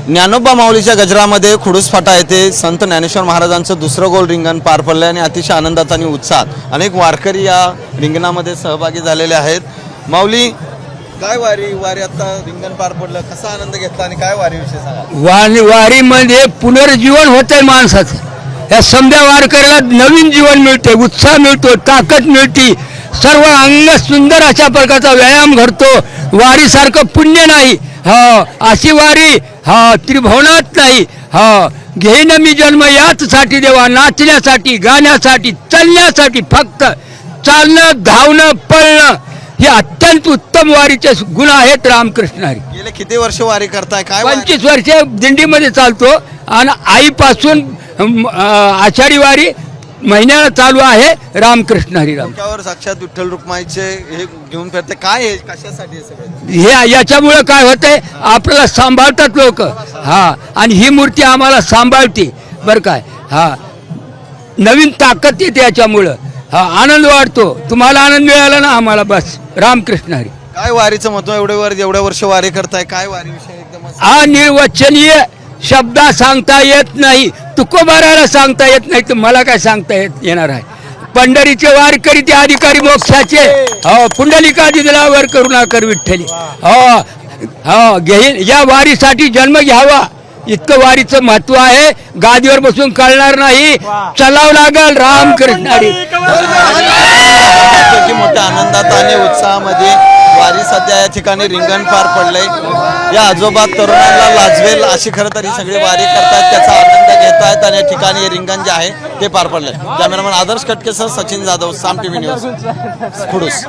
ज्ञानोबा माऊलीच्या गजरामध्ये खुडूस फाटा येथे संत ज्ञानेश्वर महाराजांचं दुसरं गोल रिंगण पार पडलं आणि अतिशय आनंदात आणि उत्साहात अनेक वारकरी या रिंगणामध्ये सहभागी झालेले आहेत. माऊली, काय वारी आता रिंगण पार पडलं, कसा आनंद घेतला आणि काय वारीविषयी सांगा. वारीमध्ये पुनर्जीवन होतंय माणसाचं. या समध्या वारकऱ्याला नवीन जीवन मिळते, उत्साह मिळतो, ताकद मिळते, सर्व अंग सुंदर अशा प्रकारचा व्यायाम घडतो. वारीसारखं पुण्य नाही. अशी वारी त्रिभुवनात नाही. घेईन मी जन्म याचसाठी देवा, नाचण्यासाठी, गाण्यासाठी, चालण्यासाठी. फक्त चालणं, धावणं, पळणं हे अत्यंत उत्तम वारीचे गुण आहेत. रामकृष्ण हरी. गेले किती वर्ष वारी करताय? काय 25 वर्ष दिंडीमध्ये चालतो आणि आईपासून आषाढी वारी महिन्याला चालू आहे. रामकृष्ण हरी. राम साक्षात विठ्ठल रुक्माईचे हे घेऊन फिरते. काय आहे, कशासाठी हे सगळं? हे याच्यामुळं काय होतंय, आपल्याला सांभाळतात लोक. आणि ही मूर्ती आम्हाला सांभाळते बरं काय. नवीन ताकद येते याच्यामुळं. आनंद वाढतो. तुम्हाला आनंद मिळाला ना, आम्हाला बस. रामकृष्ण हरी. काय वारीचं महत्व? एवढ्या वर्ष वारी करताय, काय वारीविषयी एकदम अनिर्वचनीय शब्द सांगता येत नाही. तुकोबाराला सांगता येत नाही तर मला काय सांगता येणार आहे. पंढरीचे वारकरी ते अधिकारी मोक्षाचे. पुंडलिकादी दिलावर करुणा कर विठ्ठली. घेईन या वारीसाठी जन्म घ्यावा, इतकं वारीचं महत्व आहे. गादीवर बसून कळणार नाही, चलावं लागल. रामकृष्ण हरी. मोठ्या आनंदात आणि उत्साहामध्ये वारी सध्या या ठिकाणी रिंगण पार पडलंय. या आजोबा तरुणांना लाजवेल अशी खरं तर ही सगळी वारी करतायत, त्याचा आनंद घेत आहेत आणि या ठिकाणी हे रिंगण जे आहे ते पार पडलंय. कॅमेरामॅन आदर्श कटकेसह सचिन जाधव, साम टीव्ही न्यूज, खुडूस.